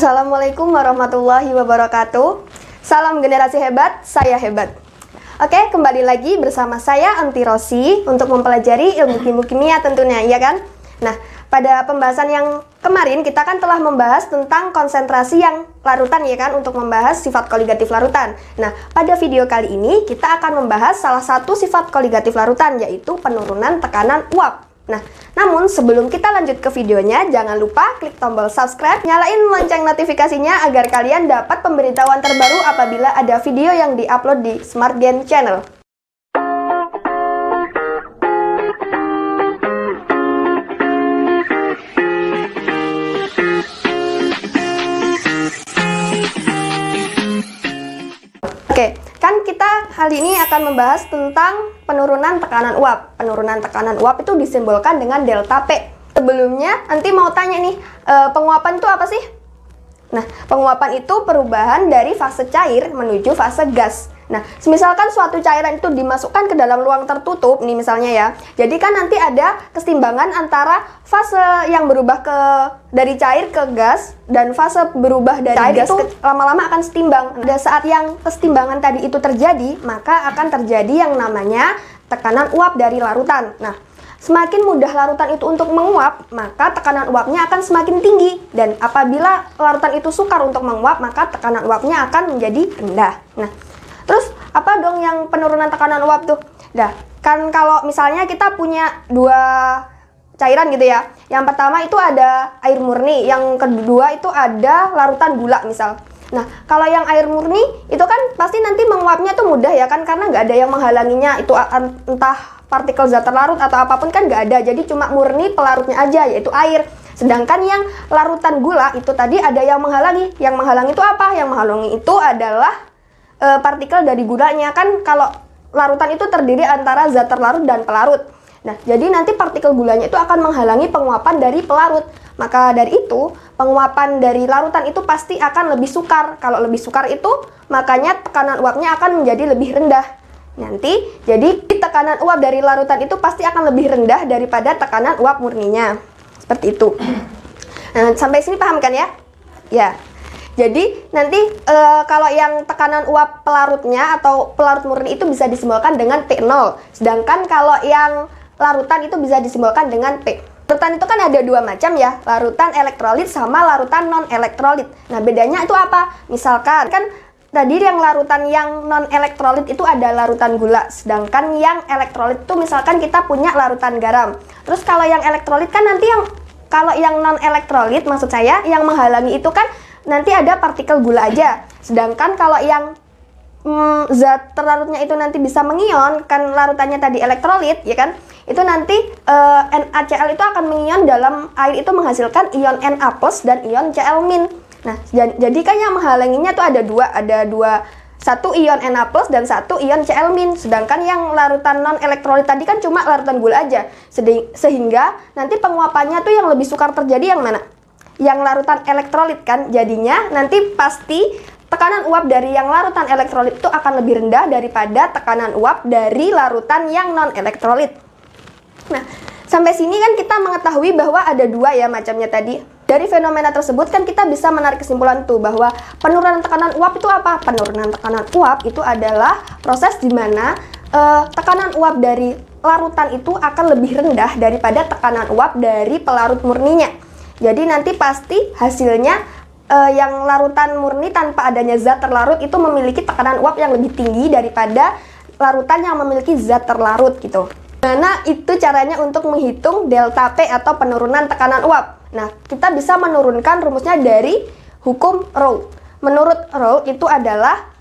Assalamualaikum warahmatullahi wabarakatuh. Salam generasi hebat, saya hebat. Oke, kembali lagi bersama saya Anti Rosi untuk mempelajari ilmu kimia tentunya, ya kan? Nah, pada pembahasan yang kemarin kita kan telah membahas tentang konsentrasi yang larutan, ya kan, untuk membahas sifat koligatif larutan. Nah, pada video kali ini kita akan membahas salah satu sifat koligatif larutan, yaitu penurunan tekanan uap. Nah, namun sebelum kita lanjut ke videonya, jangan lupa klik tombol subscribe, nyalain lonceng notifikasinya agar kalian dapat pemberitahuan terbaru apabila ada video yang diupload di Smart Gen Channel. Oke, kan kita kali ini akan membahas tentang penurunan tekanan uap. Penurunan tekanan uap itu disimbolkan dengan delta P. Sebelumnya, nanti mau tanya nih, penguapan itu apa sih? Nah, penguapan itu perubahan dari fase cair menuju fase gas. Nah, misalkan suatu cairan itu dimasukkan ke dalam ruang tertutup, nih misalnya ya. Jadi kan nanti ada kesetimbangan antara fase yang berubah dari cair ke gas dan fase berubah dari cair itu lama-lama akan setimbang. Pada saat yang kesetimbangan tadi itu terjadi, maka akan terjadi yang namanya tekanan uap dari larutan. Nah, semakin mudah larutan itu untuk menguap, maka tekanan uapnya akan semakin tinggi. Dan apabila larutan itu sukar untuk menguap, maka tekanan uapnya akan menjadi rendah. Nah, terus apa dong yang penurunan tekanan uap tuh? Nah, kan kalau misalnya kita punya dua cairan gitu ya. Yang pertama itu ada air murni, yang kedua itu ada larutan gula misal. Nah, kalau yang air murni itu kan pasti nanti menguapnya tuh mudah ya kan, karena nggak ada yang menghalanginya, itu entah partikel zat terlarut atau apapun kan nggak ada, jadi cuma murni pelarutnya aja, yaitu air. Sedangkan yang larutan gula itu tadi ada yang menghalangi. Yang menghalangi itu apa? Yang menghalangi itu adalah partikel dari gulanya. Kan kalau larutan itu terdiri antara zat terlarut dan pelarut. Nah, jadi nanti partikel gulanya itu akan menghalangi penguapan dari pelarut. Maka dari itu, penguapan dari larutan itu pasti akan lebih sukar. Kalau lebih sukar itu, makanya tekanan uapnya akan menjadi lebih rendah. Nanti, jadi tekanan uap dari larutan itu pasti akan lebih rendah daripada tekanan uap murninya. Seperti itu. Nah, sampai sini paham kan ya? Ya. Jadi nanti kalau yang tekanan uap pelarutnya atau pelarut murni itu bisa disimbolkan dengan P0. Sedangkan kalau yang larutan itu bisa disimbolkan dengan P. Larutan itu kan ada dua macam ya, larutan elektrolit sama larutan non-elektrolit. Nah, bedanya itu apa? Misalkan kan tadi yang larutan yang non-elektrolit itu ada larutan gula, sedangkan yang elektrolit itu misalkan kita punya larutan garam. Terus kalau yang elektrolit kan nanti kalau yang non-elektrolit maksud saya yang menghalangi itu kan nanti ada partikel gula aja. Sedangkan kalau yang zat terlarutnya itu nanti bisa mengion, kan larutannya tadi elektrolit, ya kan? Itu nanti NaCl itu akan mengion dalam air, itu menghasilkan ion Na+ dan ion Cl-. Nah, jadi kan yang menghalanginya tuh ada dua, satu ion Na+ dan satu ion Cl-. Sedangkan yang larutan non-elektrolit tadi kan cuma larutan gula aja. Sehingga nanti penguapannya tuh yang lebih sukar terjadi yang mana? Yang larutan elektrolit kan, jadinya nanti pasti tekanan uap dari yang larutan elektrolit itu akan lebih rendah daripada tekanan uap dari larutan yang non-elektrolit. Nah, sampai sini kan kita mengetahui bahwa ada dua ya macamnya tadi. Dari fenomena tersebut kan kita bisa menarik kesimpulan tuh bahwa penurunan tekanan uap itu apa? Penurunan tekanan uap itu adalah proses di mana tekanan uap dari larutan itu akan lebih rendah daripada tekanan uap dari pelarut murninya. Jadi nanti pasti hasilnya yang larutan murni tanpa adanya zat terlarut itu memiliki tekanan uap yang lebih tinggi daripada larutan yang memiliki zat terlarut gitu. Nah, itu caranya untuk menghitung delta P atau penurunan tekanan uap. Nah, kita bisa menurunkan rumusnya dari hukum Rowe. Menurut Rowe itu adalah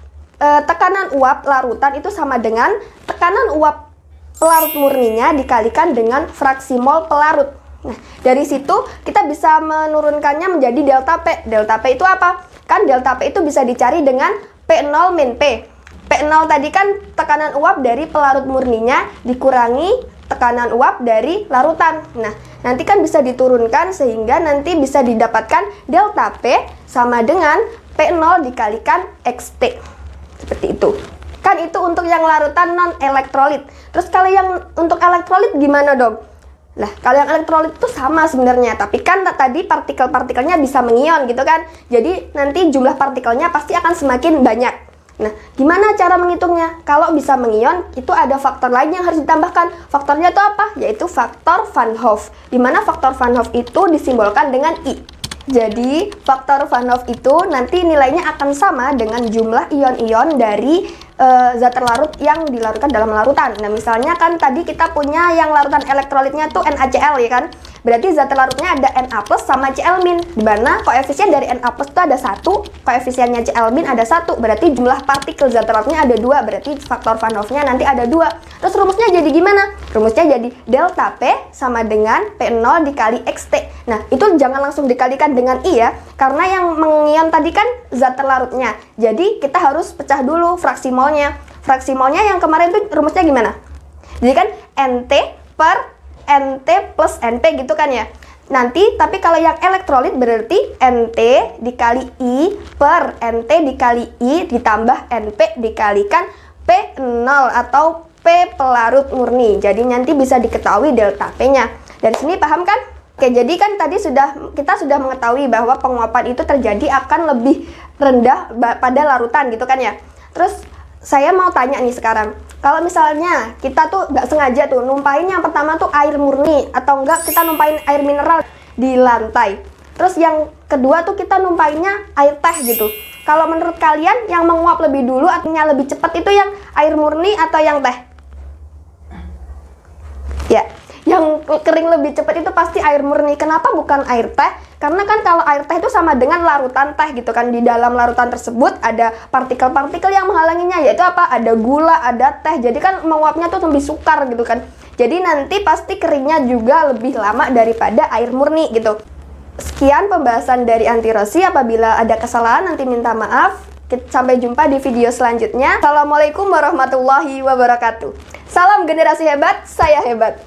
tekanan uap larutan itu sama dengan tekanan uap pelarut murninya dikalikan dengan fraksi mol pelarut. Nah, dari situ kita bisa menurunkannya menjadi delta P. Delta P itu apa? Kan delta P itu bisa dicari dengan P0 min P. P0 tadi kan tekanan uap dari pelarut murninya dikurangi tekanan uap dari larutan. Nah, nanti kan bisa diturunkan sehingga nanti bisa didapatkan delta P sama dengan P0 dikalikan XT. Seperti itu. Kan itu untuk yang larutan non-elektrolit. Terus kalau yang untuk elektrolit gimana dong? Lah, kalau yang elektrolit itu sama sebenarnya, tapi kan tadi partikel-partikelnya bisa mengion gitu kan. Jadi nanti jumlah partikelnya pasti akan semakin banyak. Nah, gimana cara menghitungnya? Kalau bisa mengion, itu ada faktor lain yang harus ditambahkan. Faktornya itu apa? Yaitu faktor Van Hoff. Di mana faktor Van Hoff itu disimbolkan dengan I. Jadi, faktor Van Hoff itu nanti nilainya akan sama dengan jumlah ion-ion dari zat terlarut yang dilarutkan dalam larutan. Nah, misalnya kan tadi kita punya yang larutan elektrolitnya tuh NaCl ya kan? Berarti zat terlarutnya ada Na plus sama Cl min, di mana koefisien dari Na plus itu ada 1, koefisiennya Cl min ada 1, berarti jumlah partikel zat terlarutnya ada 2, berarti faktor Van Hoff-nya nanti ada 2. Terus rumusnya jadi gimana? Rumusnya jadi delta P sama dengan P0 dikali XT. Nah, itu jangan langsung dikalikan dengan I ya, karena yang mengion tadi kan zat terlarutnya. Jadi kita harus pecah dulu fraksi molnya. Fraksi molnya yang kemarin tuh rumusnya gimana? Jadi kan NT per NT plus NP gitu kan ya. Nanti, tapi kalau yang elektrolit berarti NT dikali I per NT dikali I ditambah NP dikalikan P0 atau P pelarut murni. Jadi nanti bisa diketahui delta P-nya. Dari sini paham kan? Oke, jadi kan tadi kita sudah mengetahui bahwa penguapan itu terjadi akan lebih rendah pada larutan gitu kan ya. Terus saya mau tanya nih sekarang, kalau misalnya kita tuh nggak sengaja tuh numpahin yang pertama tuh air murni, atau enggak kita numpahin air mineral di lantai. Terus yang kedua tuh kita numpahinnya air teh gitu. Kalau menurut kalian yang menguap lebih dulu artinya lebih cepat itu yang air murni atau yang teh? Ya, yang kering lebih cepat itu pasti air murni. Kenapa bukan air teh? Karena kan kalau air teh itu sama dengan larutan teh gitu kan. Di dalam larutan tersebut ada partikel-partikel yang menghalanginya, yaitu apa? Ada gula, ada teh. Jadi kan menguapnya tuh lebih sukar gitu kan. Jadi nanti pasti keringnya juga lebih lama daripada air murni gitu. Sekian pembahasan dari anti-Rosi. Apabila ada kesalahan nanti minta maaf. Sampai jumpa di video selanjutnya. Assalamualaikum warahmatullahi wabarakatuh. Salam generasi hebat, saya hebat.